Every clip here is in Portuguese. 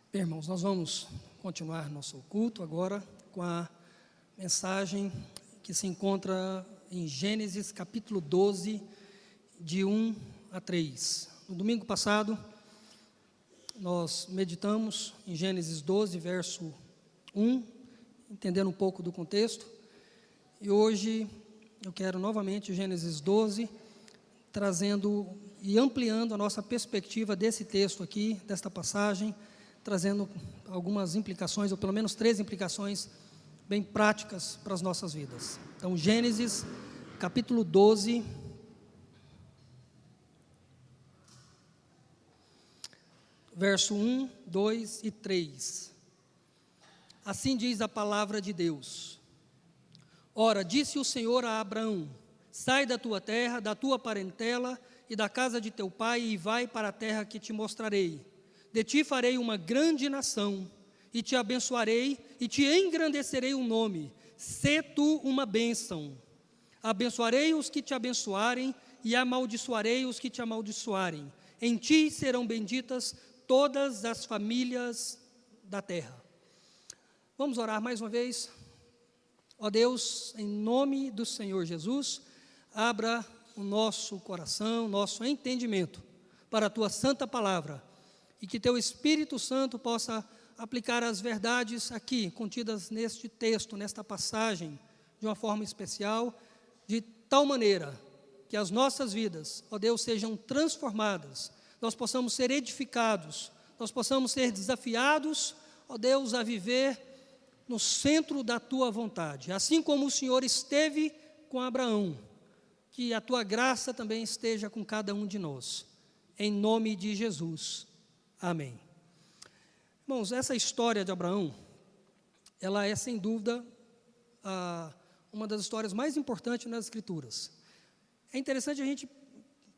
Bem, irmãos, nós vamos continuar nosso culto agora com a mensagem que se encontra em Gênesis capítulo 12, de 1 a 3. No domingo passado, nós meditamos em Gênesis 12, verso 1, entendendo um pouco do contexto. E hoje eu quero novamente Gênesis 12, trazendo e ampliando a nossa perspectiva desse texto aqui, desta passagem, trazendo algumas implicações, ou pelo menos 3 implicações bem práticas para as nossas vidas. Então, Gênesis, capítulo 12, verso 1, 2 e 3. Assim diz a palavra de Deus. Ora, disse o Senhor a Abraão: sai da tua terra, da tua parentela e da casa de teu pai e vai para a terra que te mostrarei. De ti farei uma grande nação, e te abençoarei, e te engrandecerei o nome. Sê tu uma bênção. Abençoarei os que te abençoarem, e amaldiçoarei os que te amaldiçoarem. Em ti serão benditas todas as famílias da terra. Vamos orar mais uma vez. Ó Deus, em nome do Senhor Jesus, abra o nosso coração, nosso entendimento para a tua santa palavra, e que teu Espírito Santo possa aplicar as verdades aqui, contidas neste texto, nesta passagem, de uma forma especial, de tal maneira que as nossas vidas, ó Deus, sejam transformadas, nós possamos ser edificados, nós possamos ser desafiados, ó Deus, a viver no centro da tua vontade. Assim como o Senhor esteve com Abraão, que a tua graça também esteja com cada um de nós. Em nome de Jesus. Amém. Irmãos, essa história de Abraão, ela é sem dúvida uma das histórias mais importantes nas Escrituras. É interessante a gente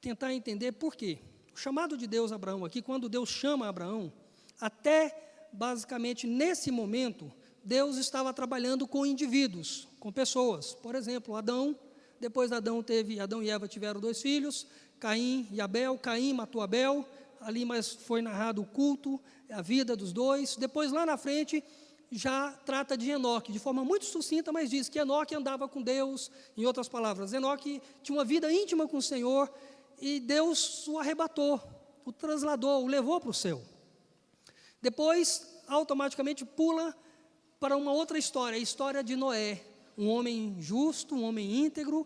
tentar entender por quê. O chamado de Deus a Abraão aqui, quando Deus chama Abraão, até basicamente nesse momento, Deus estava trabalhando com indivíduos, com pessoas. Por exemplo, Adão, depois Adão e Eva tiveram 2 filhos, Caim e Abel. Caim matou Abel, ali mas foi narrado o culto, a vida dos dois. Depois lá na frente já trata de Enoque, de forma muito sucinta, mas diz que Enoque andava com Deus. Em outras palavras, Enoque tinha uma vida íntima com o Senhor, e Deus o arrebatou, o trasladou, o levou para o céu. Depois, automaticamente pula para uma outra história, a história de Noé, um homem justo, um homem íntegro,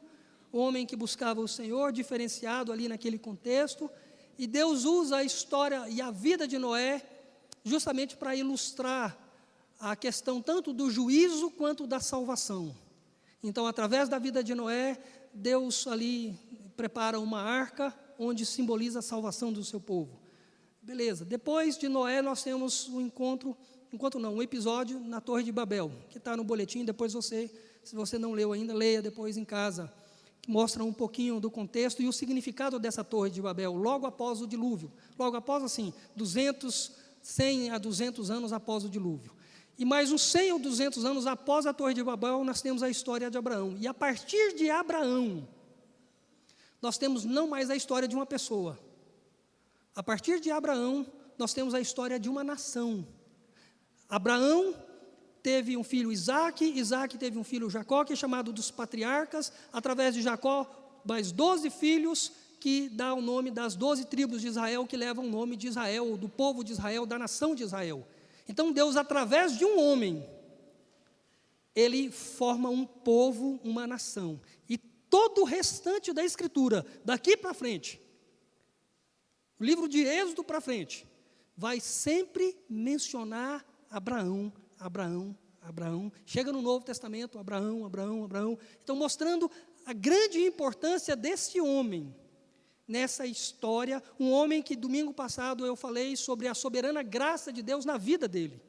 um homem que buscava o Senhor, diferenciado ali naquele contexto. E Deus usa a história e a vida de Noé justamente para ilustrar a questão tanto do juízo quanto da salvação. Então, através da vida de Noé, Deus ali prepara uma arca onde simboliza a salvação do seu povo. Beleza, depois de Noé nós temos um episódio na Torre de Babel, que está no boletim. Depois se você não leu ainda, leia depois em casa, que mostra um pouquinho do contexto e o significado dessa Torre de Babel, logo após o dilúvio, logo após, 100 a 200 anos após o dilúvio. E mais uns 100 ou 200 anos após a Torre de Babel, nós temos a história de Abraão. E a partir de Abraão, nós temos não mais a história de uma pessoa. A partir de Abraão, nós temos a história de uma nação. Abraão teve um filho Isaque, Isaque teve um filho Jacó, que é chamado dos patriarcas. Através de Jacó, mais 12 filhos, que dá o nome das 12 tribos de Israel, que levam o nome de Israel, do povo de Israel, da nação de Israel. Então Deus, através de um homem, Ele forma um povo, uma nação. E todo o restante da Escritura, daqui para frente, o livro de Êxodo para frente, vai sempre mencionar Abraão, Abraão, Abraão. Chega no Novo Testamento, Abraão, Abraão, Abraão. Então, mostrando a grande importância desse homem nessa história. Um homem que domingo passado eu falei sobre a soberana graça de Deus na vida dele.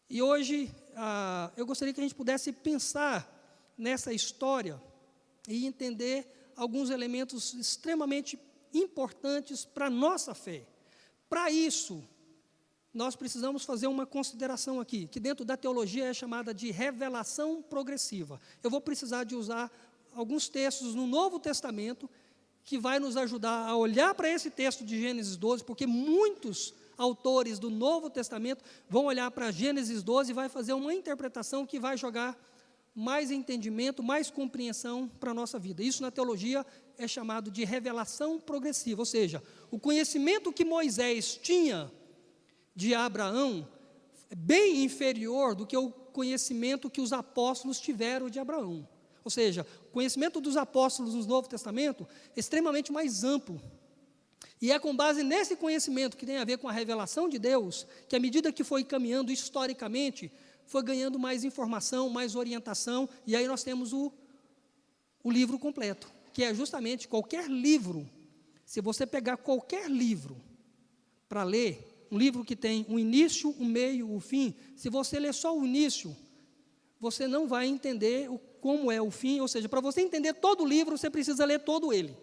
E hoje eu gostaria que a gente pudesse pensar nessa história e entender alguns elementos extremamente importantes para a nossa fé. Para isso, nós precisamos fazer uma consideração aqui, que dentro da teologia é chamada de revelação progressiva. Eu vou precisar de usar alguns textos no Novo Testamento que vai nos ajudar a olhar para esse texto de Gênesis 12, porque muitos autores do Novo Testamento vão olhar para Gênesis 12 e vai fazer uma interpretação que vai jogar mais entendimento, mais compreensão para a nossa vida. Isso na teologia é chamado de revelação progressiva, ou seja, o conhecimento que Moisés tinha de Abraão é bem inferior do que o conhecimento que os apóstolos tiveram de Abraão. Ou seja, o conhecimento dos apóstolos no Novo Testamento é extremamente mais amplo. E é com base nesse conhecimento que tem a ver com a revelação de Deus, que à medida que foi caminhando historicamente, foi ganhando mais informação, mais orientação, e aí nós temos o livro completo, que é justamente qualquer livro. Se você pegar qualquer livro para ler, um livro que tem um início, um meio, o fim, se você ler só o início, você não vai entender como é o fim, ou seja, para você entender todo o livro, você precisa ler todo ele.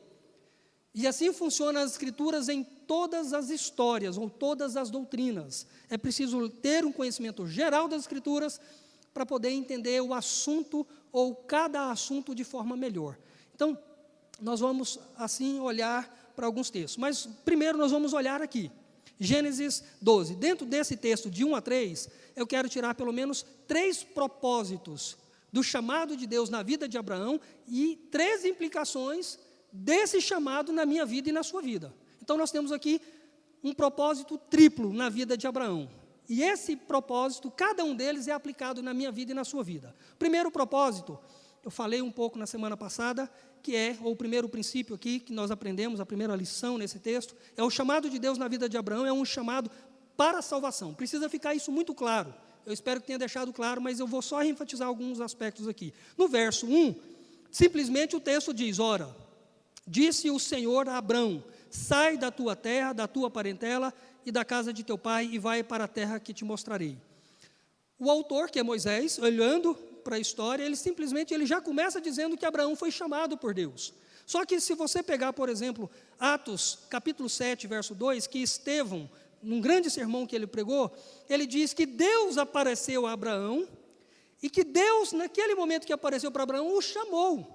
E assim funcionam as Escrituras em todas as histórias, ou todas as doutrinas. É preciso ter um conhecimento geral das Escrituras para poder entender o assunto, ou cada assunto de forma melhor. Então, nós vamos assim olhar para alguns textos. Mas primeiro nós vamos olhar aqui, Gênesis 12. Dentro desse texto de 1 a 3, eu quero tirar pelo menos 3 propósitos do chamado de Deus na vida de Abraão e 3 implicações desse chamado na minha vida e na sua vida. Então nós temos aqui um propósito triplo na vida de Abraão. E esse propósito, cada um deles é aplicado na minha vida e na sua vida. Primeiro propósito, eu falei um pouco na semana passada, que é, ou o primeiro princípio aqui que nós aprendemos, a primeira lição nesse texto, é o chamado de Deus na vida de Abraão, é um chamado para a salvação. Precisa ficar isso muito claro. Eu espero que tenha deixado claro, mas eu vou só enfatizar alguns aspectos aqui. No verso 1, simplesmente o texto diz, ora, disse o Senhor a Abrão, sai da tua terra, da tua parentela e da casa de teu pai e vai para a terra que te mostrarei. O autor, que é Moisés, olhando para a história, ele já começa dizendo que Abraão foi chamado por Deus. Só que se você pegar, por exemplo, Atos, capítulo 7, verso 2, que Estevão, num grande sermão que ele pregou, ele diz que Deus apareceu a Abraão e que Deus, naquele momento que apareceu para Abraão, o chamou.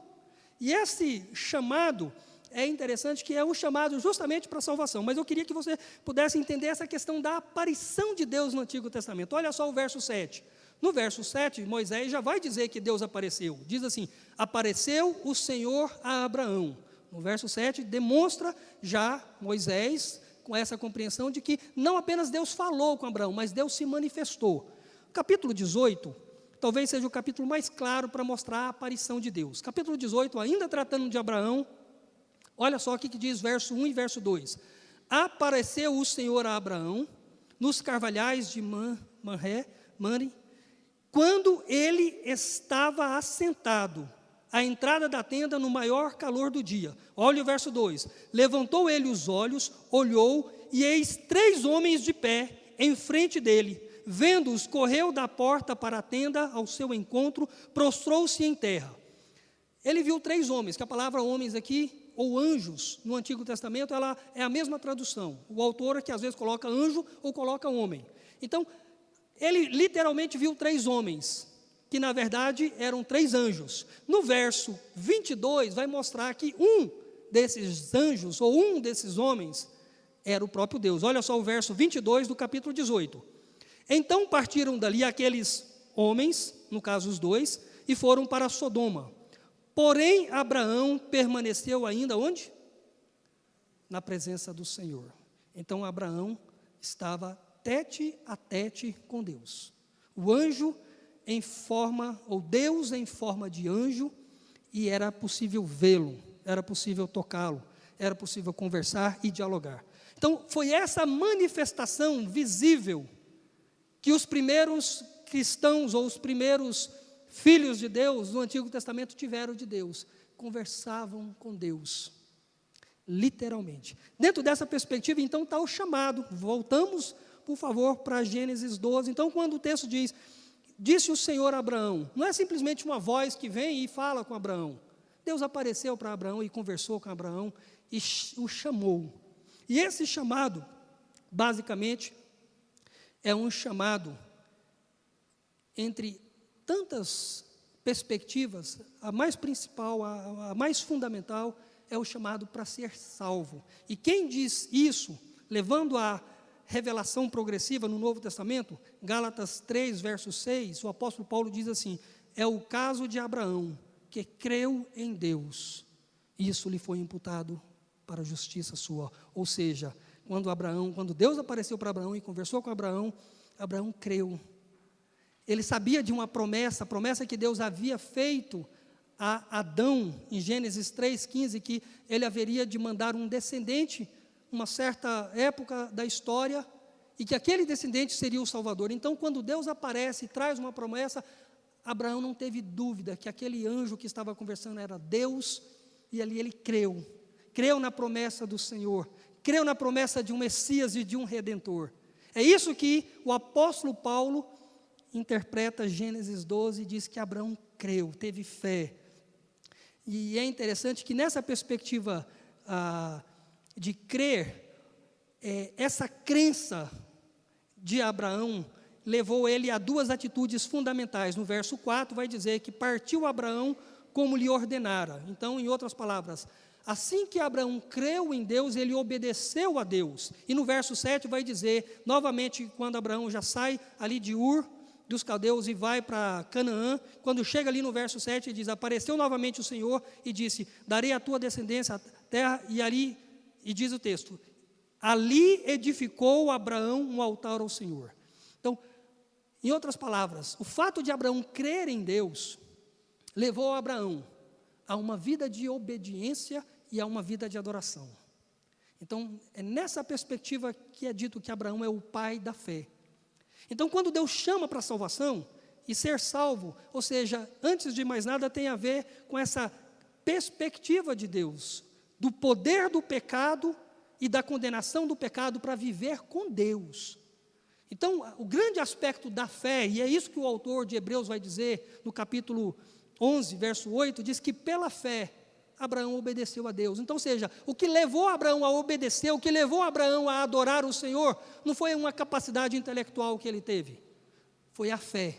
E esse chamado é interessante, que é um chamado justamente para a salvação. Mas eu queria que você pudesse entender essa questão da aparição de Deus no Antigo Testamento. Olha só o verso 7. No verso 7, Moisés já vai dizer que Deus apareceu. Diz assim, apareceu o Senhor a Abraão. No verso 7, demonstra já Moisés com essa compreensão de que não apenas Deus falou com Abraão, mas Deus se manifestou. Capítulo 18, talvez seja o capítulo mais claro para mostrar a aparição de Deus. Capítulo 18, ainda tratando de Abraão, olha só o que diz verso 1 e verso 2. Apareceu o Senhor a Abraão nos carvalhais de Mamre, quando ele estava assentado à entrada da tenda no maior calor do dia. Olha o verso 2. Levantou ele os olhos, olhou, e eis 3 homens de pé em frente dele. Vendo-os, correu da porta para a tenda ao seu encontro, prostrou-se em terra. Ele viu 3 homens, que a palavra homens aqui, ou anjos, no Antigo Testamento, ela é a mesma tradução. O autor que às vezes coloca anjo ou coloca homem. Então, ele literalmente viu 3 homens, que na verdade eram 3 anjos. No verso 22 vai mostrar que um desses anjos, ou um desses homens, era o próprio Deus. Olha só o verso 22 do capítulo 18. Então partiram dali aqueles homens, no caso os 2, e foram para Sodoma. Porém Abraão permaneceu ainda onde? Na presença do Senhor. Então Abraão estava tete a tete com Deus. O anjo em forma, ou Deus em forma de anjo, e era possível vê-lo, era possível tocá-lo, era possível conversar e dialogar. Então, foi essa manifestação visível que os primeiros cristãos, ou os primeiros filhos de Deus no Antigo Testamento tiveram de Deus, conversavam com Deus, literalmente. Dentro dessa perspectiva, então, está o chamado. Voltamos, por favor, para Gênesis 12. Então, quando o texto diz, disse o Senhor a Abraão, não é simplesmente uma voz que vem e fala com Abraão. Deus apareceu para Abraão e conversou com Abraão e o chamou. E esse chamado, basicamente, é um chamado entre tantas perspectivas, a mais principal, a mais fundamental, é o chamado para ser salvo. E quem diz isso, levando a revelação progressiva no Novo Testamento, Gálatas 3, verso 6, o apóstolo Paulo diz assim: é o caso de Abraão, que creu em Deus, e isso lhe foi imputado para a justiça sua. Ou seja, quando Deus apareceu para Abraão e conversou com Abraão, Abraão creu. Ele sabia de uma promessa, a promessa que Deus havia feito a Adão, em Gênesis 3,15, que ele haveria de mandar um descendente, uma certa época da história, e que aquele descendente seria o Salvador. Então, quando Deus aparece e traz uma promessa, Abraão não teve dúvida que aquele anjo que estava conversando era Deus, e ali ele creu na promessa do Senhor, creu na promessa de um Messias e de um Redentor. É isso que o apóstolo Paulo interpreta Gênesis 12 e diz que Abraão creu, teve fé. E é interessante que nessa perspectiva de crer, essa crença de Abraão levou ele a duas atitudes fundamentais. No verso 4 vai dizer que partiu Abraão como lhe ordenara. Então, em outras palavras, assim que Abraão creu em Deus, ele obedeceu a Deus. E no verso 7 vai dizer, novamente, quando Abraão já sai ali de Ur dos caldeus e vai para Canaã, quando chega ali no verso 7, diz: apareceu novamente o Senhor e disse: darei à tua descendência a terra, e diz o texto, ali edificou Abraão um altar ao Senhor. Então, em outras palavras, o fato de Abraão crer em Deus levou Abraão a uma vida de obediência e a uma vida de adoração. Então, é nessa perspectiva que é dito que Abraão é o pai da fé. Então, quando Deus chama para a salvação, e ser salvo, ou seja, antes de mais nada, tem a ver com essa perspectiva de Deus, do poder do pecado e da condenação do pecado para viver com Deus. Então, o grande aspecto da fé, e é isso que o autor de Hebreus vai dizer no capítulo 11, verso 8, diz que pela fé Abraão obedeceu a Deus. Então, ou seja, o que levou Abraão a obedecer, o que levou Abraão a adorar o Senhor, não foi uma capacidade intelectual que ele teve, foi a fé.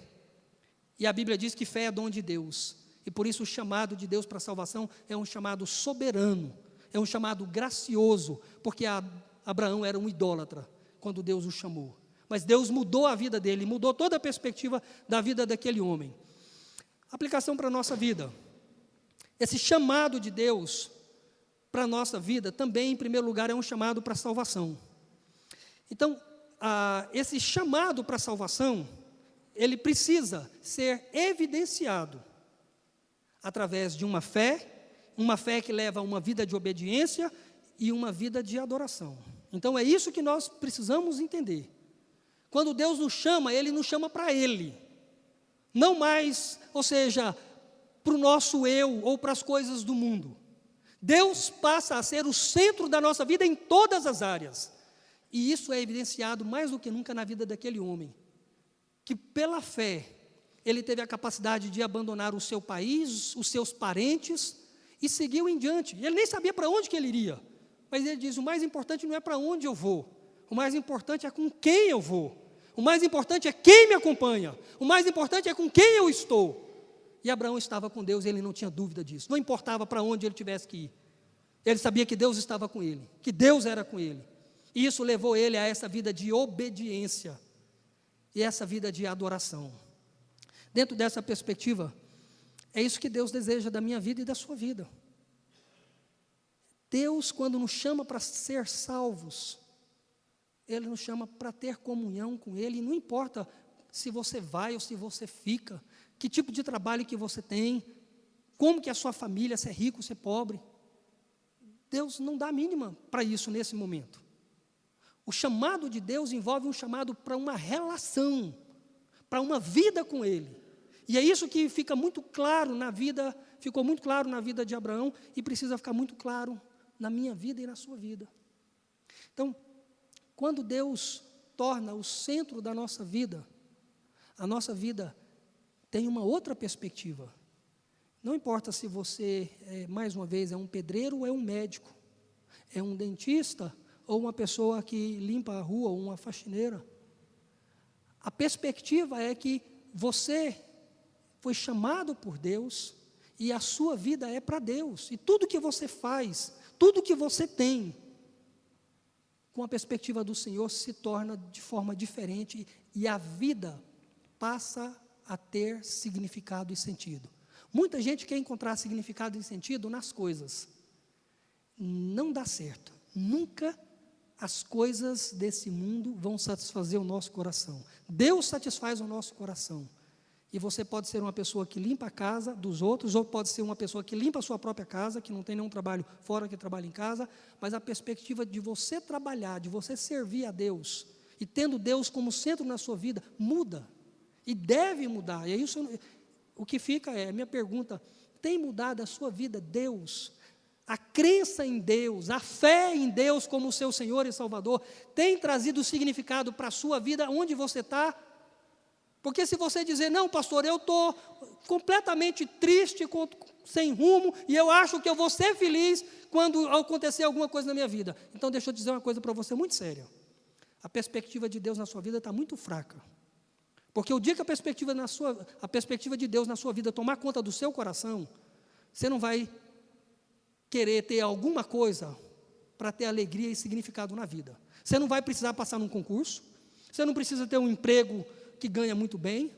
E a Bíblia diz que fé é dom de Deus, e por isso o chamado de Deus para a salvação é um chamado soberano, é um chamado gracioso, porque Abraão era um idólatra quando Deus o chamou. Mas Deus mudou a vida dele, mudou toda a perspectiva da vida daquele homem. Aplicação para a nossa vida. Esse chamado de Deus para a nossa vida também, em primeiro lugar, é um chamado para a salvação. Então, esse chamado para a salvação, ele precisa ser evidenciado através de uma fé que leva a uma vida de obediência e uma vida de adoração. Então, é isso que nós precisamos entender. Quando Deus nos chama, Ele nos chama para Ele. Não mais, ou seja, para o nosso eu ou para as coisas do mundo. Deus passa a ser o centro da nossa vida em todas as áreas. E isso é evidenciado mais do que nunca na vida daquele homem, que pela fé, ele teve a capacidade de abandonar o seu país, os seus parentes, e seguiu em diante. Ele nem sabia para onde que ele iria, mas ele diz: o mais importante não é para onde eu vou, o mais importante é com quem eu vou, o mais importante é quem me acompanha, o mais importante é com quem eu estou. E Abraão estava com Deus, ele não tinha dúvida disso, não importava para onde ele tivesse que ir, ele sabia que Deus estava com ele, que Deus era com ele, e isso levou ele a essa vida de obediência, e essa vida de adoração. Dentro dessa perspectiva, é isso que Deus deseja da minha vida e da sua vida. Deus, quando nos chama para ser salvos, Ele nos chama para ter comunhão com Ele, e não importa se você vai ou se você fica, que tipo de trabalho que você tem, como que é a sua família, se é rico, se é pobre. Deus não dá a mínima para isso nesse momento. O chamado de Deus envolve um chamado para uma relação, para uma vida com Ele. E é isso que fica muito claro na vida, ficou muito claro na vida de Abraão e precisa ficar muito claro na minha vida e na sua vida. Então, quando Deus torna o centro da nossa vida, a nossa vida tem uma outra perspectiva. Não importa se você, mais uma vez, é um pedreiro ou é um médico, é um dentista ou uma pessoa que limpa a rua ou uma faxineira. A perspectiva é que você foi chamado por Deus e a sua vida é para Deus. E tudo que você faz, tudo que você tem, com a perspectiva do Senhor, se torna de forma diferente e a vida passa a ter significado e sentido. Muita gente quer encontrar significado e sentido nas coisas. Não dá certo. Nunca as coisas desse mundo vão satisfazer o nosso coração. Deus satisfaz o nosso coração. E você pode ser uma pessoa que limpa a casa dos outros, ou pode ser uma pessoa que limpa a sua própria casa, que não tem nenhum trabalho fora, que trabalha em casa, mas a perspectiva de você trabalhar, de você servir a Deus, e tendo Deus como centro na sua vida, muda. E deve mudar. E é isso, o que fica é, a minha pergunta, tem mudado a sua vida, Deus? A crença em Deus, a fé em Deus como seu Senhor e Salvador, tem trazido significado para a sua vida, onde você está? Porque se você dizer, não, pastor, eu estou completamente triste, sem rumo, e eu acho que eu vou ser feliz quando acontecer alguma coisa na minha vida. Então, deixa eu dizer uma coisa para você muito séria. A perspectiva de Deus na sua vida está muito fraca. Porque o dia que a perspectiva de Deus na sua vida tomar conta do seu coração, você não vai querer ter alguma coisa para ter alegria e significado na vida. Você não vai precisar passar num concurso, você não precisa ter um emprego que ganha muito bem,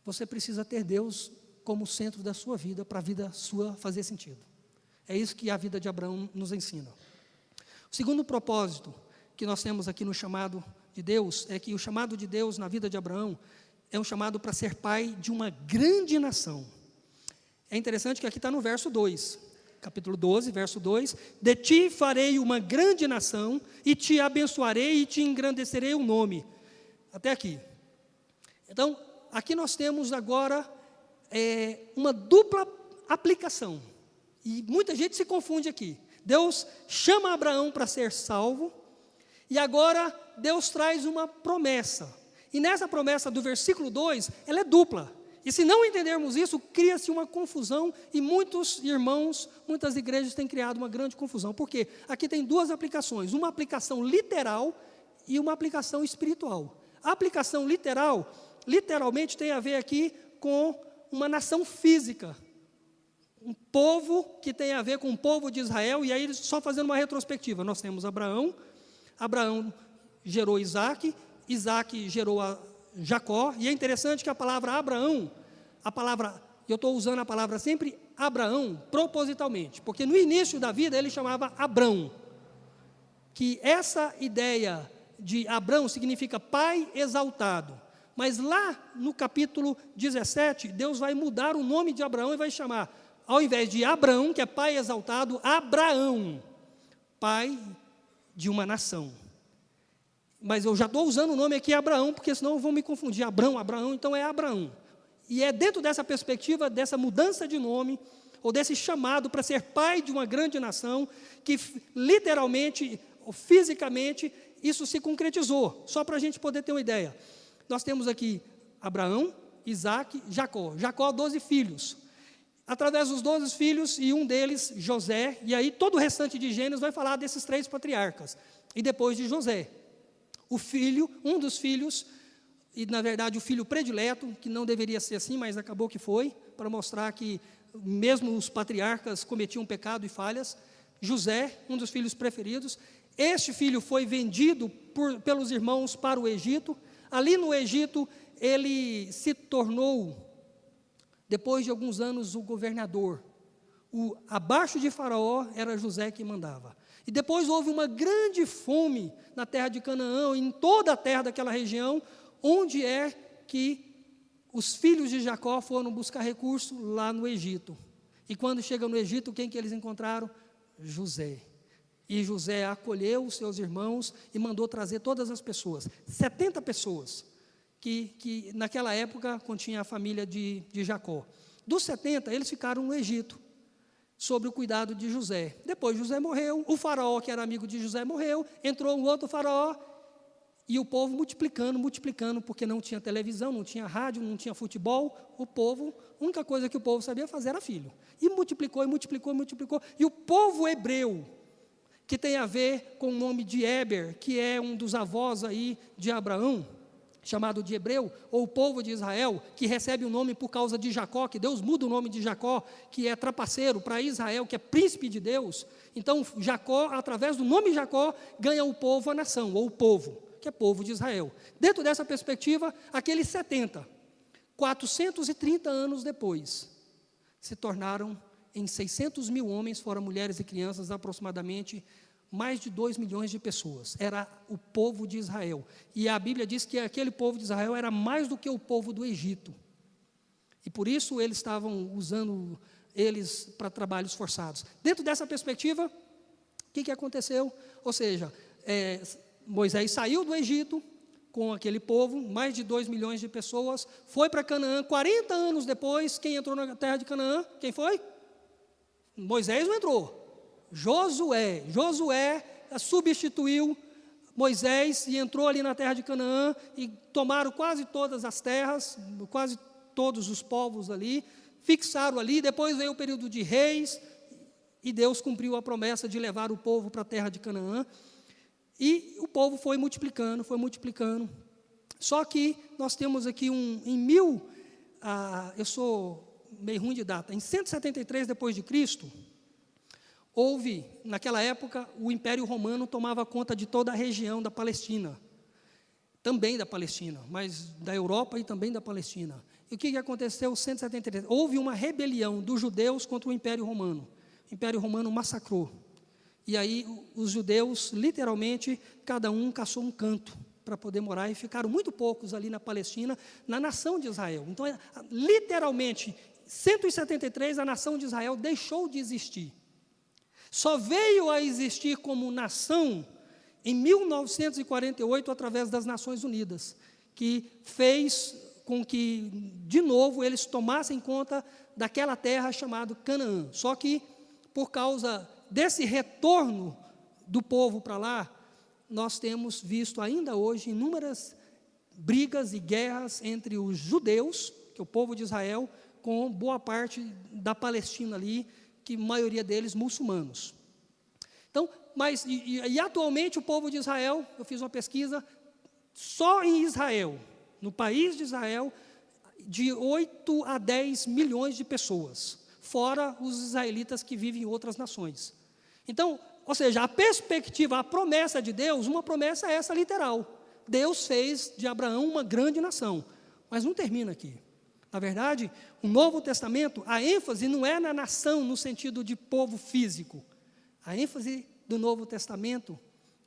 você precisa ter Deus como centro da sua vida, para a vida sua fazer sentido. É isso que a vida de Abraão nos ensina. O segundo propósito que nós temos aqui no chamado de Deus, é que o chamado de Deus na vida de Abraão, é um chamado para ser pai de uma grande nação. É interessante que aqui está no verso 2, capítulo 12, verso 2, de ti farei uma grande nação, e te abençoarei, e te engrandecerei o nome. Até aqui. Então, aqui nós temos agora uma dupla aplicação. E muita gente se confunde aqui. Deus chama Abraão para ser salvo, e agora Deus traz uma promessa. E nessa promessa do versículo 2, ela é dupla. E se não entendermos isso, cria-se uma confusão, e muitos irmãos, muitas igrejas têm criado uma grande confusão. Por quê? Aqui tem duas aplicações, uma aplicação literal e uma aplicação espiritual. A aplicação literal, literalmente tem a ver aqui com uma nação física, um povo que tem a ver com o povo de Israel, e aí só fazendo uma retrospectiva, nós temos Abraão gerou Isaac, Isaac gerou Jacó, e é interessante que a palavra Abraão, eu estou usando a palavra sempre Abraão, propositalmente, porque no início da vida ele chamava Abrão, que essa ideia de Abrão significa pai exaltado, mas lá no capítulo 17, Deus vai mudar o nome de Abraão e vai chamar, ao invés de Abrão, que é pai exaltado, Abraão, pai de uma nação. Mas eu já estou usando o nome aqui Abraão, porque senão vão me confundir, Abrão, então é Abraão. E é dentro dessa perspectiva, dessa mudança de nome, ou desse chamado para ser pai de uma grande nação, que literalmente, ou fisicamente, isso se concretizou, só para a gente poder ter uma ideia. Nós temos aqui Abraão, Isaac, Jacó. Jacó, 12 filhos. Através dos 12 filhos, e um deles, José, e aí todo o restante de Gênesis vai falar desses 3 patriarcas. E depois de José, um dos filhos, e na verdade o filho predileto, que não deveria ser assim, mas acabou que foi, para mostrar que mesmo os patriarcas cometiam pecado e falhas. José, um dos filhos preferidos. Este filho foi vendido pelos irmãos para o Egito. Ali no Egito, ele se tornou, depois de alguns anos, o governador. Abaixo de Faraó, era José que mandava. E depois houve uma grande fome na terra de Canaã, em toda a terra daquela região, onde é que os filhos de Jacó foram buscar recurso lá no Egito. E quando chegam no Egito, quem que eles encontraram? José. E José acolheu os seus irmãos e mandou trazer todas as pessoas, 70 pessoas, que naquela época continha a família de Jacó. Dos 70, eles ficaram no Egito, sob o cuidado de José. Depois José morreu, o faraó, que era amigo de José, morreu, entrou um outro faraó, e o povo multiplicando, porque não tinha televisão, não tinha rádio, não tinha futebol, a única coisa que o povo sabia fazer era filho. E multiplicou, e o povo hebreu, que tem a ver com o nome de Éber, que é um dos avós aí de Abraão, chamado de hebreu, ou o povo de Israel, que recebe o nome por causa de Jacó, que Deus muda o nome de Jacó, que é trapaceiro, para Israel, que é príncipe de Deus. Então, Jacó, através do nome Jacó, ganha o povo, a nação, ou o povo, que é povo de Israel. Dentro dessa perspectiva, aqueles 70, 430 anos depois, se tornaram em 600 mil homens, fora mulheres e crianças, aproximadamente mais de 2 milhões de pessoas. Era o povo de Israel. E a Bíblia diz que aquele povo de Israel era mais do que o povo do Egito. E por isso eles estavam usando eles para trabalhos forçados. Dentro dessa perspectiva, o que aconteceu? Ou seja, Moisés saiu do Egito com aquele povo, mais de 2 milhões de pessoas, foi para Canaã. 40 anos depois, quem entrou na terra de Canaã? Quem foi? Moisés não entrou. Josué substituiu Moisés e entrou ali na terra de Canaã e tomaram quase todas as terras, quase todos os povos ali, fixaram ali. Depois veio o período de reis e Deus cumpriu a promessa de levar o povo para a terra de Canaã. E o povo foi multiplicando. Só que nós temos aqui eu sou meio ruim de data, em 173 depois de Cristo, houve, naquela época, o Império Romano tomava conta de toda a região da Palestina, também da Palestina, mas da Europa e também da Palestina. E o que aconteceu em 173? Houve uma rebelião dos judeus contra o Império Romano. O Império Romano massacrou. E aí os judeus, literalmente, cada um caçou um canto para poder morar, e ficaram muito poucos ali na Palestina, na nação de Israel. Então, literalmente, 173, a nação de Israel deixou de existir. Só veio a existir como nação em 1948, através das Nações Unidas, que fez com que, de novo, eles tomassem conta daquela terra chamada Canaã. Só que, por causa desse retorno do povo para lá, nós temos visto ainda hoje inúmeras brigas e guerras entre os judeus, que é o povo de Israel, com boa parte da Palestina ali, que a maioria deles muçulmanos. Então, atualmente o povo de Israel, eu fiz uma pesquisa, só em Israel, no país de Israel, de 8 a 10 milhões de pessoas, fora os israelitas que vivem em outras nações. Então, ou seja, a perspectiva, a promessa de Deus, uma promessa é essa literal. Deus fez de Abraão uma grande nação, mas não termina aqui. Na verdade, o Novo Testamento, a ênfase não é na nação no sentido de povo físico. A ênfase do Novo Testamento,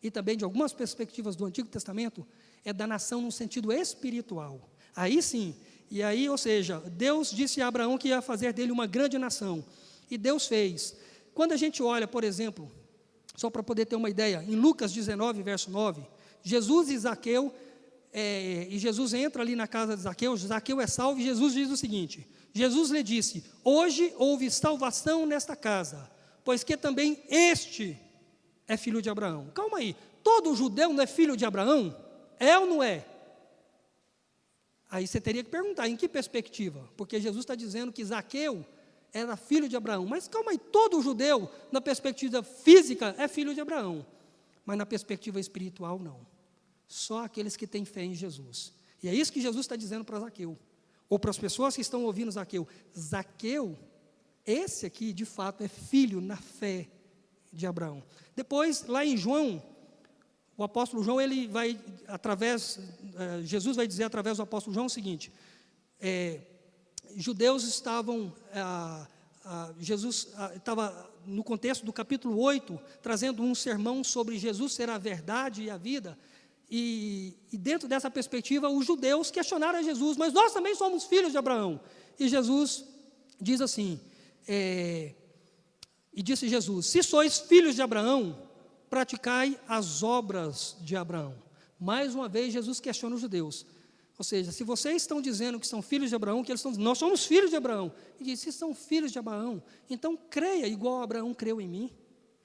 e também de algumas perspectivas do Antigo Testamento, é da nação no sentido espiritual. Aí sim, e aí, ou seja, Deus disse a Abraão que ia fazer dele uma grande nação, e Deus fez. Quando a gente olha, por exemplo, só para poder ter uma ideia, em Lucas 19, verso 9, Jesus e Zaqueu, e Jesus entra ali na casa de Zaqueu, Zaqueu é salvo, e Jesus diz o seguinte: Jesus lhe disse: hoje houve salvação nesta casa, pois que também este é filho de Abraão. Calma aí, todo judeu não é filho de Abraão? É ou não é? Aí você teria que perguntar, em que perspectiva? Porque Jesus está dizendo que Zaqueu era filho de Abraão. Mas calma aí, todo judeu, na perspectiva física, é filho de Abraão. Mas na perspectiva espiritual, não. Só aqueles que têm fé em Jesus. E é isso que Jesus está dizendo para Zaqueu. Ou para as pessoas que estão ouvindo Zaqueu. Zaqueu, esse aqui, de fato, é filho na fé de Abraão. Depois, lá em João, o apóstolo João, ele vai, Jesus vai dizer através do apóstolo João o seguinte: judeus estavam, Jesus estava no contexto do capítulo 8, trazendo um sermão sobre Jesus ser a verdade e a vida, e dentro dessa perspectiva, os judeus questionaram a Jesus: mas nós também somos filhos de Abraão. E Jesus diz assim, e disse Jesus: se sois filhos de Abraão, praticai as obras de Abraão. Mais uma vez, Jesus questiona os judeus. Ou seja, se vocês estão dizendo que são filhos de Abraão, que eles estão dizendo, nós somos filhos de Abraão. E diz, se são filhos de Abraão, então creia igual Abraão creu em mim.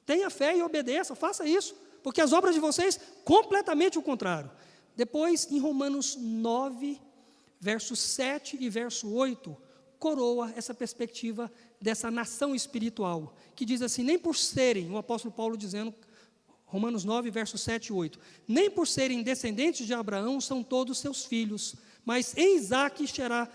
Tenha fé e obedeça, faça isso. Porque as obras de vocês, completamente o contrário. Depois, em Romanos 9, versos 7 e verso 8, coroa essa perspectiva dessa nação espiritual, que diz assim: nem por serem, o apóstolo Paulo dizendo Romanos 9, versos 7 e 8. Nem por serem descendentes de Abraão são todos seus filhos, mas em Isaque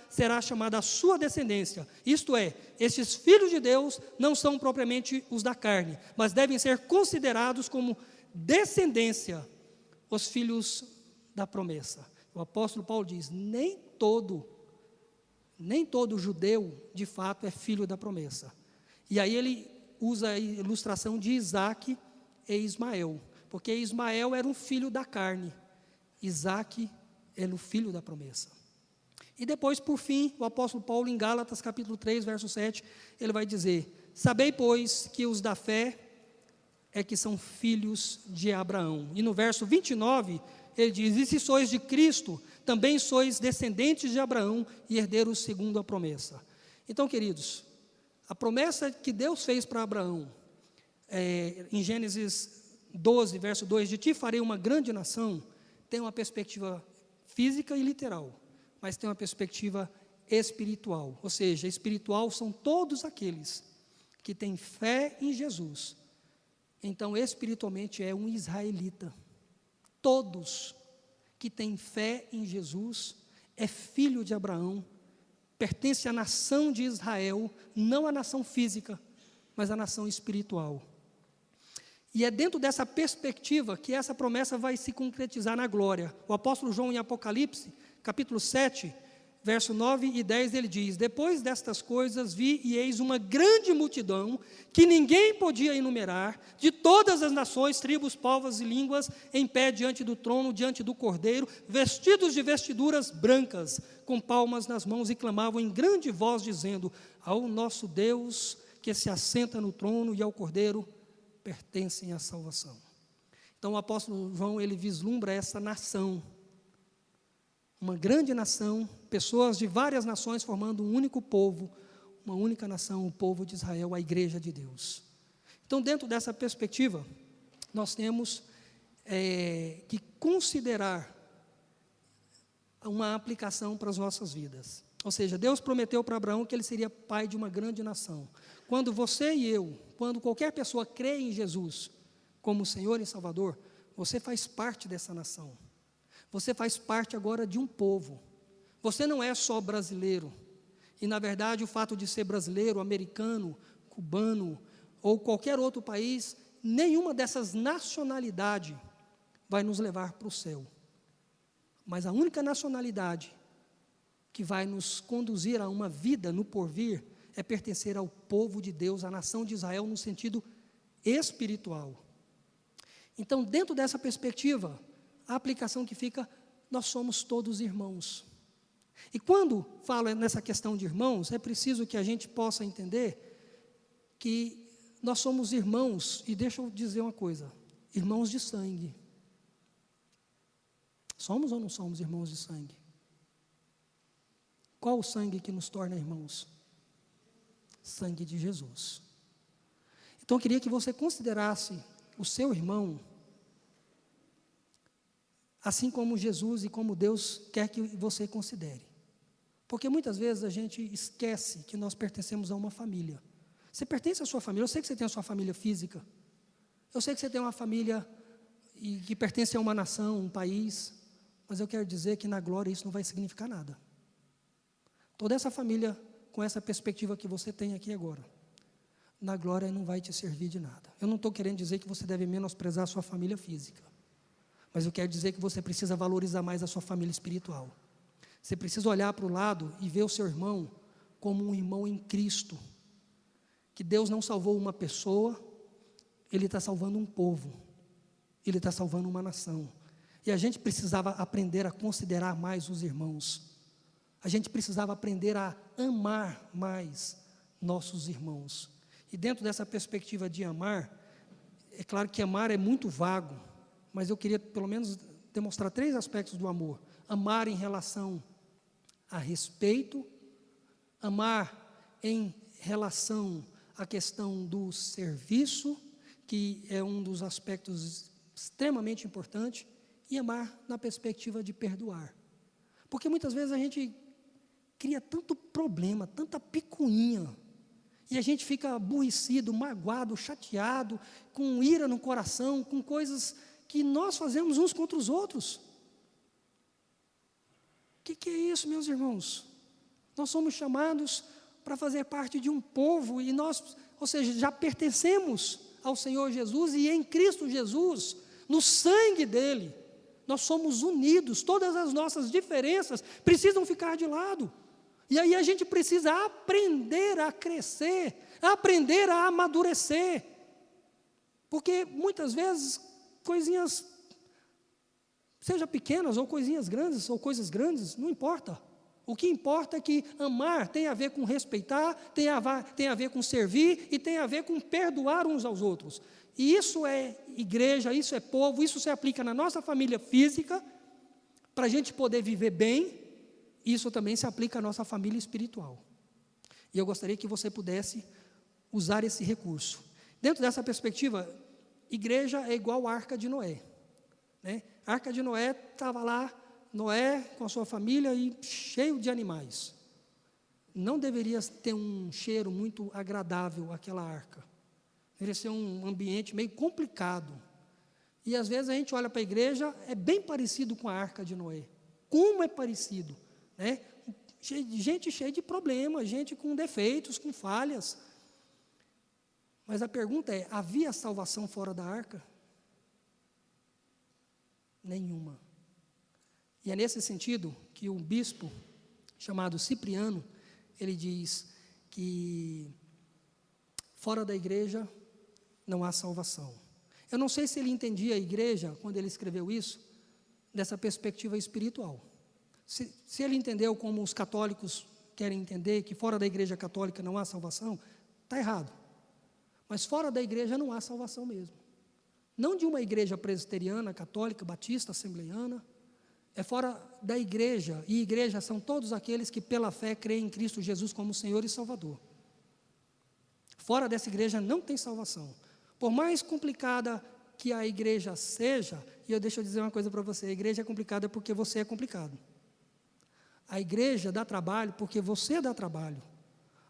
será chamada a sua descendência. Isto é, estes filhos de Deus não são propriamente os da carne, mas devem ser considerados como descendência, os filhos da promessa. O apóstolo Paulo diz, nem todo judeu, de fato, é filho da promessa. E aí ele usa a ilustração de Isaque e Ismael, porque Ismael era um filho da carne, Isaque era o filho da promessa. E depois, por fim, o apóstolo Paulo, em Gálatas, capítulo 3, verso 7, ele vai dizer, sabei, pois, que os da fé é que são filhos de Abraão. E no verso 29, ele diz, e se sois de Cristo, também sois descendentes de Abraão e herdeiros segundo a promessa. Então, queridos, a promessa que Deus fez para Abraão, em Gênesis 12, verso 2, de ti farei uma grande nação, tem uma perspectiva física e literal, mas tem uma perspectiva espiritual. Ou seja, espiritual são todos aqueles que têm fé em Jesus. Então, espiritualmente é um israelita. Todos que têm fé em Jesus é filho de Abraão, pertence à nação de Israel, não à nação física, mas à nação espiritual. E é dentro dessa perspectiva que essa promessa vai se concretizar na glória. O apóstolo João, em Apocalipse, capítulo 7, verso 9 e 10, ele diz, depois destas coisas vi e eis uma grande multidão, que ninguém podia enumerar, de todas as nações, tribos, povos e línguas, em pé diante do trono, diante do Cordeiro, vestidos de vestiduras brancas, com palmas nas mãos, e clamavam em grande voz, dizendo, ao nosso Deus, que se assenta no trono, e ao Cordeiro, pertencem à salvação. Então o apóstolo João, ele vislumbra essa nação, uma grande nação, pessoas de várias nações formando um único povo, uma única nação, o povo de Israel, a igreja de Deus. Então, dentro dessa perspectiva, nós temos que considerar uma aplicação para as nossas vidas. Ou seja, Deus prometeu para Abraão que ele seria pai de uma grande nação. Quando você e eu, quando qualquer pessoa crê em Jesus como Senhor e Salvador, você faz parte dessa nação. Você faz parte agora de um povo. Você não é só brasileiro. E, na verdade, o fato de ser brasileiro, americano, cubano ou qualquer outro país, nenhuma dessas nacionalidades vai nos levar para o céu. Mas a única nacionalidade que vai nos conduzir a uma vida no porvir é pertencer ao povo de Deus, à nação de Israel, no sentido espiritual. Então, dentro dessa perspectiva, a aplicação que fica, nós somos todos irmãos. E quando falo nessa questão de irmãos, é preciso que a gente possa entender que nós somos irmãos, e deixa eu dizer uma coisa, irmãos de sangue. Somos ou não somos irmãos de sangue? Qual o sangue que nos torna irmãos? Sangue de Jesus. Então eu queria que você considerasse o seu irmão assim como Jesus e como Deus quer que você considere. Porque muitas vezes a gente esquece que nós pertencemos a uma família. Você pertence à sua família, eu sei que você tem a sua família física, eu sei que você tem uma família que pertence a uma nação, um país, mas eu quero dizer que na glória isso não vai significar nada. Toda essa família, com essa perspectiva que você tem aqui agora, na glória não vai te servir de nada. Eu não estou querendo dizer que você deve menosprezar a sua família física, mas eu quero dizer que você precisa valorizar mais a sua família espiritual. Você precisa olhar para o lado e ver o seu irmão como um irmão em Cristo. Que Deus não salvou uma pessoa, Ele está salvando um povo. Ele está salvando uma nação. E a gente precisava aprender a considerar mais os irmãos. A gente precisava aprender a amar mais nossos irmãos. E dentro dessa perspectiva de amar, é claro que amar é muito vago, mas eu queria pelo menos demonstrar 3 aspectos do amor. Amar em relação a respeito, amar em relação à questão do serviço, que é um dos aspectos extremamente importantes, e amar na perspectiva de perdoar. Porque muitas vezes a gente cria tanto problema, tanta picuinha, E a gente fica aborrecido, magoado, chateado, com ira no coração, com coisas que nós fazemos uns contra os outros. O que é isso, meus irmãos? Nós somos chamados para fazer parte de um povo, e nós, ou seja, já pertencemos ao Senhor Jesus, e em Cristo Jesus, no sangue dele, nós somos unidos. Todas as nossas diferenças precisam ficar de lado. E aí a gente precisa aprender a crescer, aprender a amadurecer. Porque muitas vezes, coisinhas, seja pequenas ou coisinhas grandes, ou coisas grandes, não importa. O que importa é que amar tem a ver com respeitar, tem a ver com servir e tem a ver com perdoar uns aos outros. E isso é igreja, isso é povo, isso se aplica na nossa família física, para a gente poder viver bem. Isso também se aplica à nossa família espiritual. E eu gostaria que você pudesse usar esse recurso. Dentro dessa perspectiva, igreja é igual a Arca de Noé, né? A Arca de Noé estava lá, Noé com a sua família e cheio de animais. Não deveria ter um cheiro muito agradável aquela arca. Deveria ser um ambiente meio complicado. E às vezes a gente olha para a igreja, é bem parecido com a Arca de Noé. Como é parecido, né? Gente cheia de problemas, gente com defeitos, com falhas. Mas a pergunta é, havia salvação fora da arca? Nenhuma. E é nesse sentido que um bispo chamado Cipriano, ele diz que fora da igreja não há salvação. Eu não sei se ele entendia a igreja, quando ele escreveu isso, dessa perspectiva espiritual. Se ele entendeu como os católicos querem entender, que fora da igreja católica não há salvação, está errado. Mas fora da igreja não há salvação mesmo. Não de uma igreja presbiteriana, católica, batista, assembleiana. É fora da igreja, e igreja são todos aqueles que pela fé creem em Cristo Jesus como Senhor e Salvador. Fora dessa igreja não tem salvação. Por mais complicada que a igreja seja, e deixa eu dizer uma coisa para você, a igreja é complicada porque você é complicado. A igreja dá trabalho porque você dá trabalho.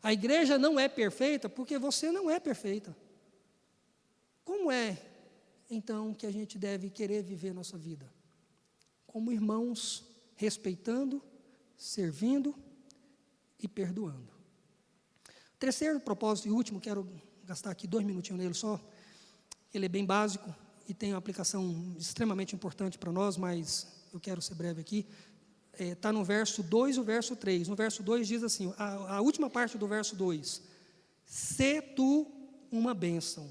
A igreja não é perfeita porque você não é perfeita. Como é, então, que a gente deve querer viver nossa vida? Como irmãos, respeitando, servindo e perdoando. Terceiro propósito e último, quero gastar aqui 2 minutinhos nele só. Ele é bem básico e tem uma aplicação extremamente importante para nós, mas eu quero ser breve aqui. Está no verso 2 e o verso 3. No verso 2 diz assim, a última parte do verso 2: "Sê tu uma bênção,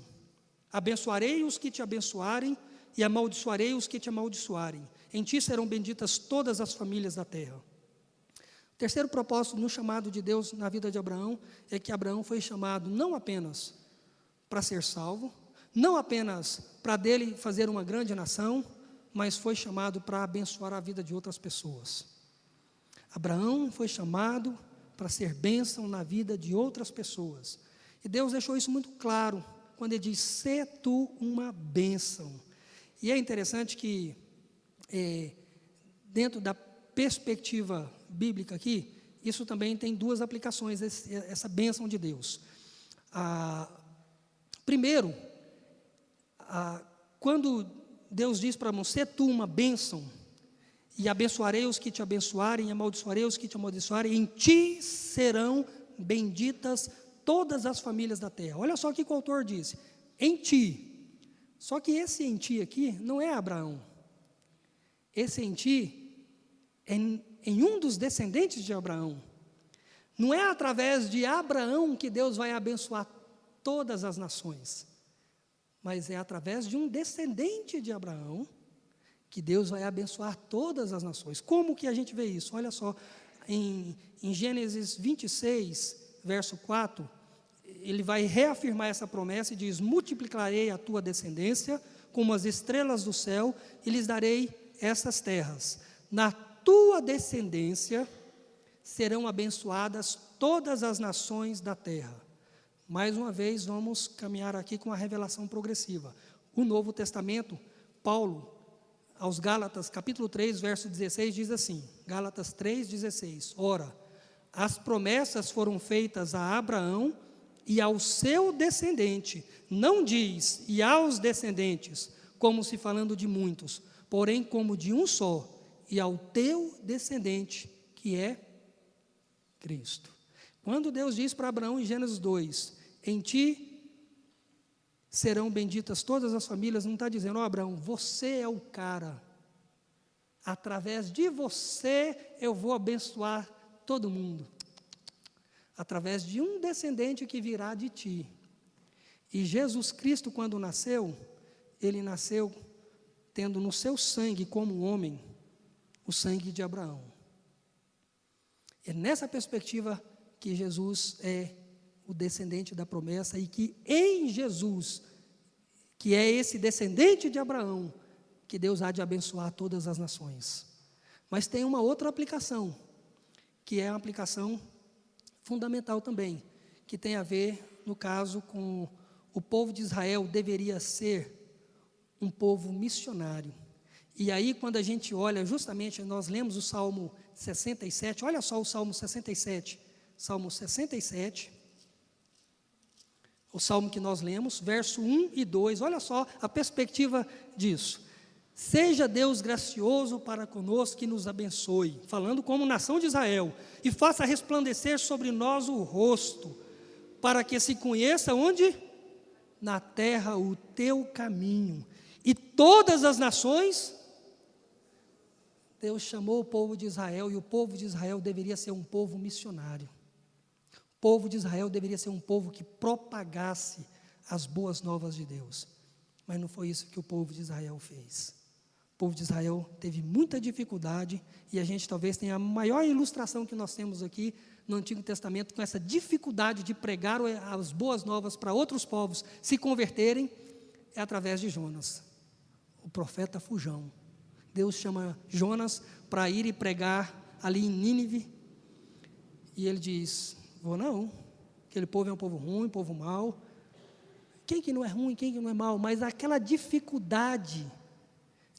abençoarei os que te abençoarem, e amaldiçoarei os que te amaldiçoarem. Em ti serão benditas todas as famílias da terra." O terceiro propósito no chamado de Deus na vida de Abraão é que Abraão foi chamado não apenas para ser salvo, não apenas para dele fazer uma grande nação, mas foi chamado para abençoar a vida de outras pessoas. Abraão foi chamado para ser bênção na vida de outras pessoas. E Deus deixou isso muito claro quando Ele diz: "Sê tu uma bênção." E é interessante que, dentro da perspectiva bíblica aqui, isso também tem 2 aplicações, essa bênção de Deus. Primeiro, quando Deus diz para Abraão: "Sê tu uma bênção, e abençoarei os que te abençoarem, e amaldiçoarei os que te amaldiçoarem, em ti serão benditas todas as famílias da terra." Olha só o que o autor disse: em ti. Só que esse em ti aqui não é Abraão. Esse em ti é em um dos descendentes de Abraão. Não é através de Abraão que Deus vai abençoar todas as nações, mas é através de um descendente de Abraão que Deus vai abençoar todas as nações. Como que a gente vê isso? Olha só, em Gênesis 26, verso 4, ele vai reafirmar essa promessa e diz: "Multiplicarei a tua descendência como as estrelas do céu, e lhes darei essas terras. Na tua descendência serão abençoadas todas as nações da terra." Mais uma vez, vamos caminhar aqui com a revelação progressiva. O Novo Testamento, Paulo, aos Gálatas, capítulo 3, verso 16, diz assim, Gálatas 3, 16: "Ora, as promessas foram feitas a Abraão e ao seu descendente. Não diz, e aos descendentes, como se falando de muitos, porém como de um só, e ao teu descendente, que é Cristo. Quando Deus diz para Abraão em Gênesis 2, em ti serão benditas todas as famílias, não está dizendo, ó Abraão, você é o cara, através de você eu vou abençoar todo mundo. Através de um descendente que virá de ti. E Jesus Cristo, quando nasceu, ele nasceu tendo no seu sangue, como homem, o sangue de Abraão. É nessa perspectiva que Jesus é o descendente da promessa e que em Jesus, que é esse descendente de Abraão, que Deus há de abençoar todas as nações. Mas tem uma outra aplicação, que é a aplicação fundamental também, que tem a ver, no caso, com o povo de Israel deveria ser um povo missionário. E aí, quando a gente olha, justamente, nós lemos o Salmo 67, olha só o Salmo 67, Salmo 67, o Salmo que nós lemos, verso 1 e 2, olha só a perspectiva disso. Seja Deus gracioso para conosco, e nos abençoe, falando como nação de Israel, e faça resplandecer sobre nós o rosto, para que se conheça onde? Na terra o teu caminho, e todas as nações. Deus chamou o povo de Israel, e o povo de Israel deveria ser um povo missionário. O povo de Israel deveria ser um povo que propagasse as boas novas de Deus. Mas não foi isso que o povo de Israel fez. O povo de Israel teve muita dificuldade, e a gente talvez tenha a maior ilustração que nós temos aqui no Antigo Testamento, com essa dificuldade de pregar as boas novas para outros povos se converterem, é através de Jonas, o profeta fujão. Deus chama Jonas para ir e pregar ali em Nínive, e ele diz, vou não, aquele povo é um povo ruim, um povo mau. Quem que não é ruim, quem que não é mau? Mas aquela dificuldade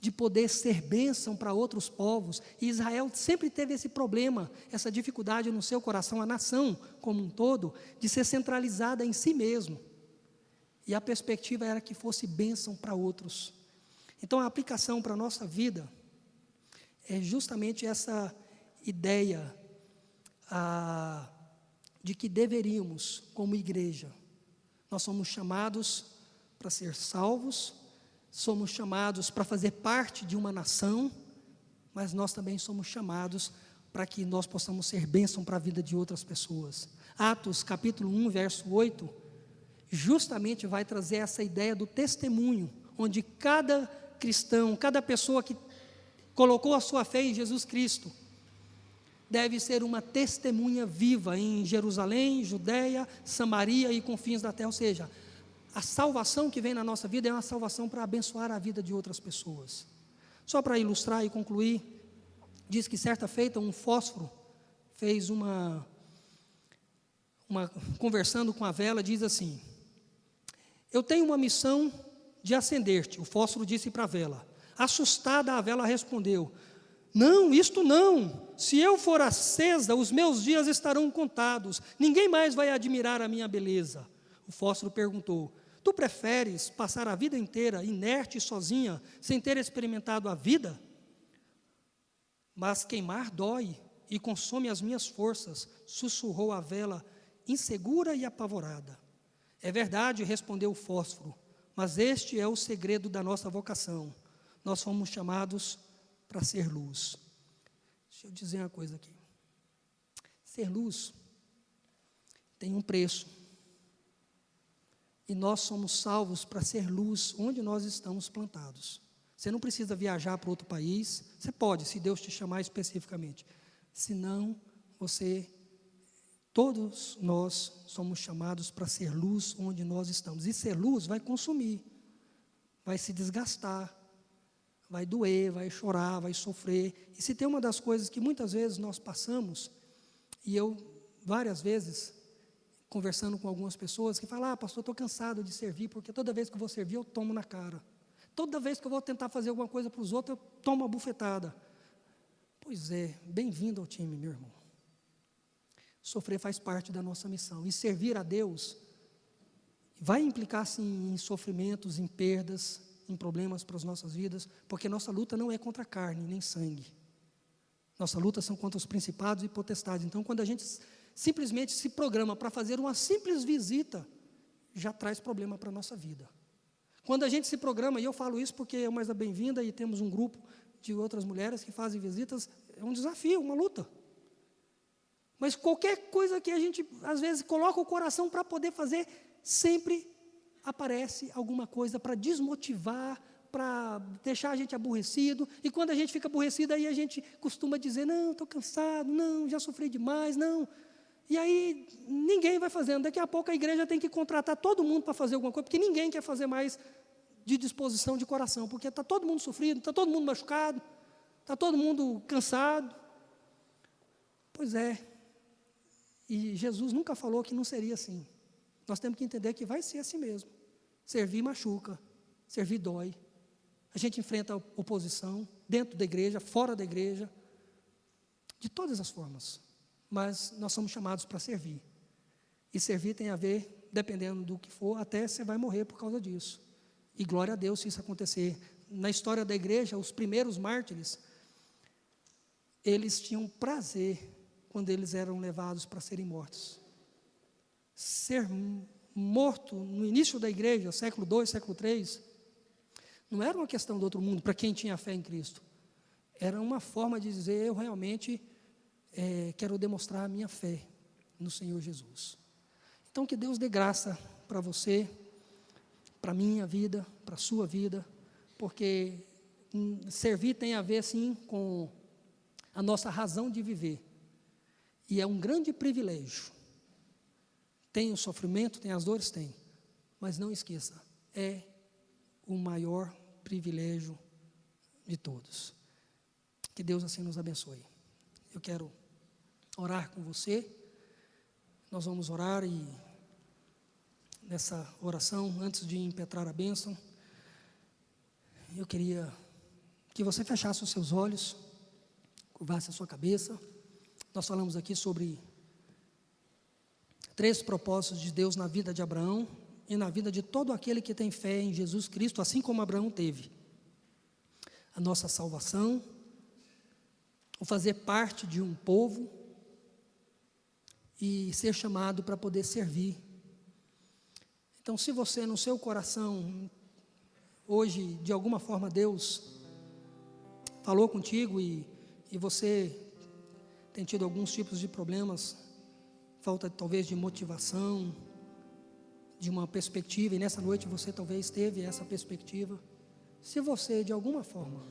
de poder ser bênção para outros povos, e Israel sempre teve esse problema, essa dificuldade no seu coração, a nação como um todo, de ser centralizada em si mesmo, e a perspectiva era que fosse bênção para outros. Então a aplicação para a nossa vida é justamente essa ideia de que deveríamos, como igreja, nós somos chamados para ser salvos, somos chamados para fazer parte de uma nação, mas nós também somos chamados para que nós possamos ser bênção para a vida de outras pessoas. Atos capítulo 1, verso 8, justamente vai trazer essa ideia do testemunho, onde cada cristão, cada pessoa que colocou a sua fé em Jesus Cristo, deve ser uma testemunha viva em Jerusalém, Judeia, Samaria e confins da terra, ou seja, a salvação que vem na nossa vida é uma salvação para abençoar a vida de outras pessoas. Só para ilustrar e concluir, diz que certa feita um fósforo fez conversando com a vela, diz assim, eu tenho uma missão de acender-te, o fósforo disse para a vela. Assustada a vela respondeu, não, isto não, se eu for acesa, os meus dias estarão contados, ninguém mais vai admirar a minha beleza. O fósforo perguntou, tu preferes passar a vida inteira inerte e sozinha, sem ter experimentado a vida? Mas queimar dói e consome as minhas forças, sussurrou a vela, insegura e apavorada. É verdade, respondeu o fósforo, mas este é o segredo da nossa vocação. Nós fomos chamados para ser luz. Deixa eu dizer uma coisa aqui. Ser luz tem um preço. E nós somos salvos para ser luz onde nós estamos plantados. Você não precisa viajar para outro país. Você pode, se Deus te chamar especificamente. Senão, todos nós somos chamados para ser luz onde nós estamos. E ser luz vai consumir, vai se desgastar, vai doer, vai chorar, vai sofrer. E se tem uma das coisas que muitas vezes nós passamos, e eu várias vezes conversando com algumas pessoas que falam, pastor, estou cansado de servir, porque toda vez que eu vou servir eu tomo na cara. Toda vez que eu vou tentar fazer alguma coisa para os outros, eu tomo uma bufetada. Pois é, bem-vindo ao time, meu irmão. Sofrer faz parte da nossa missão. E servir a Deus vai implicar sim em sofrimentos, em perdas, em problemas para as nossas vidas, porque nossa luta não é contra carne nem sangue. Nossa luta são contra os principados e potestades. Então, quando a gente simplesmente se programa para fazer uma simples visita, já traz problema para a nossa vida. Quando a gente se programa, e eu falo isso porque é mais a bem-vinda e temos um grupo de outras mulheres que fazem visitas, é um desafio, uma luta. Mas qualquer coisa que a gente, às vezes, coloca o coração para poder fazer, sempre aparece alguma coisa para desmotivar, para deixar a gente aborrecido. E quando a gente fica aborrecido, aí a gente costuma dizer, não, estou cansado, não, já sofri demais, não. E aí ninguém vai fazendo. Daqui a pouco a igreja tem que contratar todo mundo para fazer alguma coisa, porque ninguém quer fazer mais de disposição de coração, porque está todo mundo sofrido, está todo mundo machucado, está todo mundo cansado. Pois é, e Jesus nunca falou que não seria assim. Nós temos que entender que vai ser assim mesmo. Servir machuca, servir dói. A gente enfrenta oposição, dentro da igreja, fora da igreja, de todas as formas. Mas nós somos chamados para servir. E servir tem a ver, dependendo do que for, até você vai morrer por causa disso. E glória a Deus se isso acontecer. Na história da igreja, os primeiros mártires, eles tinham prazer quando eles eram levados para serem mortos. Ser morto no início da igreja, século II, século III, não era uma questão do outro mundo para quem tinha fé em Cristo. Era uma forma de dizer, eu realmente quero demonstrar a minha fé no Senhor Jesus. Então, que Deus dê graça para você, para a minha vida, para a sua vida, porque servir tem a ver, sim, com a nossa razão de viver. E é um grande privilégio. Tem o sofrimento, tem as dores, tem. Mas não esqueça, é o maior privilégio de todos. Que Deus assim nos abençoe. Eu quero orar com você. Nós vamos orar e nessa oração, antes de impetrar a bênção, eu queria que você fechasse os seus olhos, curvasse a sua cabeça. Nós falamos aqui sobre 3 propósitos de Deus na vida de Abraão e na vida de todo aquele que tem fé em Jesus Cristo, assim como Abraão teve. A nossa salvação, o fazer parte de um povo e ser chamado para poder servir. Então, se você no seu coração, hoje, de alguma forma Deus falou contigo e você tem tido alguns tipos de problemas, falta talvez de motivação, de uma perspectiva, e nessa noite você talvez teve essa perspectiva. Se você de alguma forma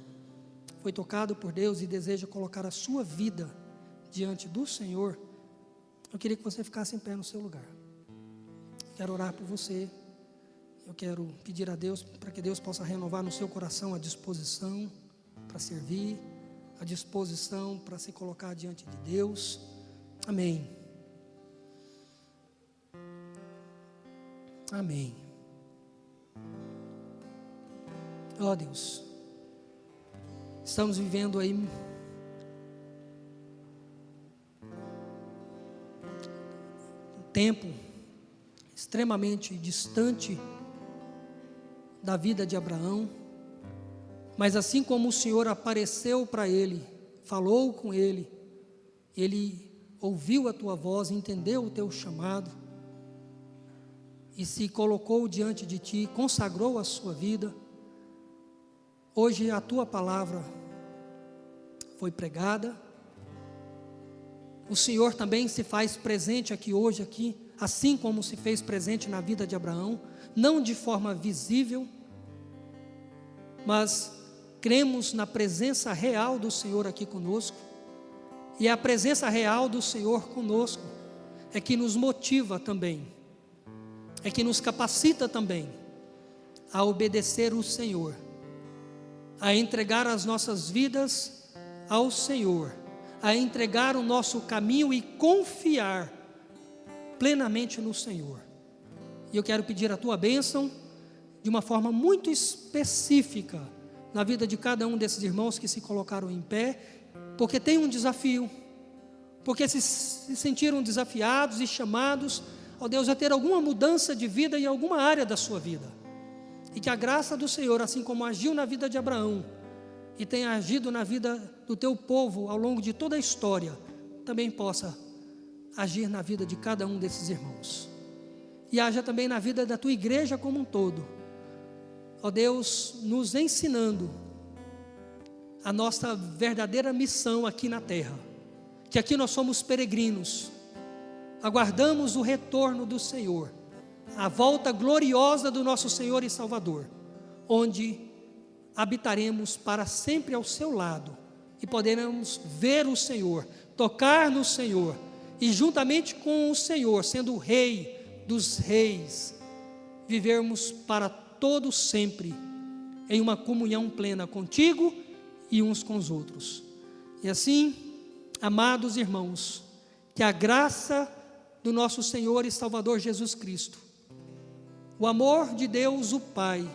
foi tocado por Deus e deseja colocar a sua vida diante do Senhor, eu queria que você ficasse em pé no seu lugar. Quero orar por você. Eu quero pedir a Deus para que Deus possa renovar no seu coração a disposição para servir, a disposição para se colocar diante de Deus. Amém. Amém. Ó Deus, estamos vivendo aí um tempo extremamente distante da vida de Abraão, mas assim como o Senhor apareceu para ele, falou com ele, ele ouviu a tua voz, entendeu o teu chamado e se colocou diante de ti, consagrou a sua vida. Hoje a tua palavra foi pregada. O Senhor também se faz presente aqui hoje, assim como se fez presente na vida de Abraão, não de forma visível, mas cremos na presença real do Senhor aqui conosco, e a presença real do Senhor conosco é que nos motiva também, é que nos capacita também a obedecer o Senhor, a entregar as nossas vidas ao Senhor, a entregar o nosso caminho e confiar plenamente no Senhor. E eu quero pedir a tua bênção de uma forma muito específica na vida de cada um desses irmãos que se colocaram em pé, porque tem um desafio, porque se sentiram desafiados e chamados ó Deus, a ter alguma mudança de vida em alguma área da sua vida. E que a graça do Senhor, assim como agiu na vida de Abraão, e tem agido na vida do teu povo ao longo de toda a história, também possa agir na vida de cada um desses irmãos. E haja também na vida da tua igreja como um todo. Ó Deus, nos ensinando a nossa verdadeira missão aqui na terra. Que aqui nós somos peregrinos, aguardamos o retorno do Senhor, a volta gloriosa do nosso Senhor e Salvador, onde habitaremos para sempre ao seu lado e poderemos ver o Senhor, tocar no Senhor e juntamente com o Senhor, sendo o Rei dos Reis, vivermos para todo sempre em uma comunhão plena contigo e uns com os outros. E assim, amados irmãos, que a graça do nosso Senhor e Salvador Jesus Cristo, o amor de Deus o Pai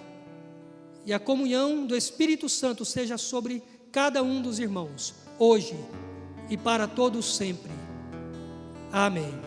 e a comunhão do Espírito Santo seja sobre cada um dos irmãos, hoje e para todos sempre. Amém.